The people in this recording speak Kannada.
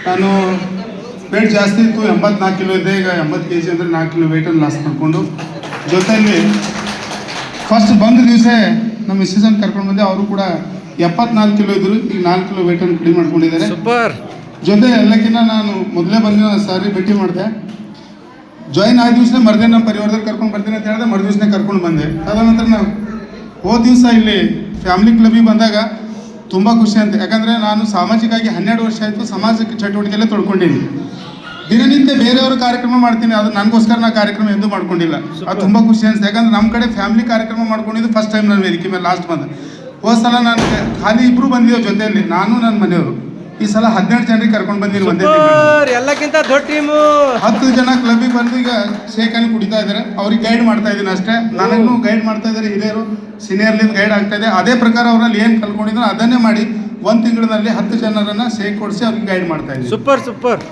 ನಾನು ವೇಟ್ ಜಾಸ್ತಿ ಇತ್ತು, 84 ಕಿಲೋ ಇದ್ದೆ. ಈಗ 80 kg ಅಂದರೆ 4 ಕಿಲೋ ವೇಟನ್ನು ಲಾಸ್ ಮಾಡಿಕೊಂಡು, ಜೊತೆಯಲ್ಲಿ ಫಸ್ಟ್ ಬಂದ ದಿವಸ ನಮ್ಮ ಮಿಸ್ಸನ್ನು ಕರ್ಕೊಂಡು ಬಂದೆ. ಅವರು ಕೂಡ 74 ಕಿಲೋ ಇದ್ದರು, ಈಗ 4 ಕಿಲೋ ವೇಟನ್ನು ಕಡಿಮೆ ಮಾಡ್ಕೊಂಡಿದ್ದಾರೆ. ಸೂಪರ್. ಜೊತೆ ಎಲ್ಲಕ್ಕಿಂತ ನಾನು ಮೊದಲೇ ಬಂದಿನ ಸಾರಿ ಭೇಟಿ ಮಾಡಿದೆ. ಜಾಯಿನ್ ಆದ ದಿವಸನೇ ಮರ್ದೇ ನಮ್ಮ ಪರಿವಾರದಲ್ಲಿ ಕರ್ಕೊಂಡು ಬರ್ತೀನಿ ಅಂತ ಹೇಳಿದೆ, ಮರು ಕರ್ಕೊಂಡು ಬಂದೆ. ಅದಾದ ನಾವು ಹೋದ ದಿವಸ ಇಲ್ಲಿ ಫ್ಯಾಮಿಲಿ ಕ್ಲಬ್ಬಿಗೆ ಬಂದಾಗ ತುಂಬ ಖುಷಿ ಅಂತ. ಯಾಕಂದರೆ ನಾನು ಸಾಮಾಜಿಕವಾಗಿ 12 ವರ್ಷ ಆಯಿತು ಸಮಾಜಕ್ಕೆ ಚಟುವಟಿಕೆಯಲ್ಲೇ ತೊಡ್ಕೊಂಡಿದ್ದೀನಿ. ದಿನನಿತ್ಯ ಬೇರೆಯವರು ಕಾರ್ಯಕ್ರಮ ಮಾಡ್ತೀನಿ, ಅದು ನನಗೋಸ್ಕರ ನಾ ಕಾರ್ಯಕ್ರಮ ಎಂದೂ ಮಾಡ್ಕೊಂಡಿಲ್ಲ. ಅದು ತುಂಬ ಖುಷಿ ಅನಿಸ್ತು. ಯಾಕಂದ್ರೆ ನಮ್ಮ ಕಡೆ ಫ್ಯಾಮಿಲಿ ಕಾರ್ಯಕ್ರಮ ಮಾಡ್ಕೊಂಡಿದ್ದು ಫಸ್ಟ್ ಟೈಮ್ ನಾನು ವೇದಿಕೆ ಮೇಲೆ ಲಾಸ್ಟ್ ಬಂದ. ಹೋದ ಸಲ ನಾನು ಖಾಲಿ ಇಬ್ಬರು ಬಂದಿದ್ದೇವೆ ಜೊತೆಯಲ್ಲಿ, ನಾನು ನನ್ನ ಮನೆಯವರು. ಈ ಸಲ 12 ಜನರಿಗೆ ಕರ್ಕೊಂಡು ಬಂದಿರೋ ಒಂದೇ ಎಲ್ಲಕ್ಕಿಂತ ದೊಡ್ಡ ಟೀಮು. 10 ಜನ ಕ್ಲಬ್ಬಿಗೆ ಬಂದು ಈಗ ಶೇಖನ್ನು ಕುಡಿತಾ ಇದ್ದಾರೆ. ಅವ್ರಿಗೆ ಗೈಡ್ ಮಾಡ್ತಾ ಇದ್ದೀನಿ ಅಷ್ಟೇ. ನನಗೂ ಗೈಡ್ ಮಾಡ್ತಾ ಇದ್ದಾರೆ ಹಿರಿಯರು, ಸೀನಿಯರ್ಲಿಂದ ಗೈಡ್ ಆಗ್ತಾ ಇದೆ. ಅದೇ ಪ್ರಕಾರ ಅವರಲ್ಲಿ ಏನು ಕಲ್ತ್ಕೊಂಡಿದ್ರು ಅದನ್ನೇ ಮಾಡಿ 1 ತಿಂಗಳಿನಲ್ಲಿ 10 ಜನರನ್ನು ಶೇಕ್ ಕೊಡಿಸಿ ಅವ್ರಿಗೆ ಗೈಡ್ ಮಾಡ್ತಾ ಇದ್ದೀನಿ. Super super.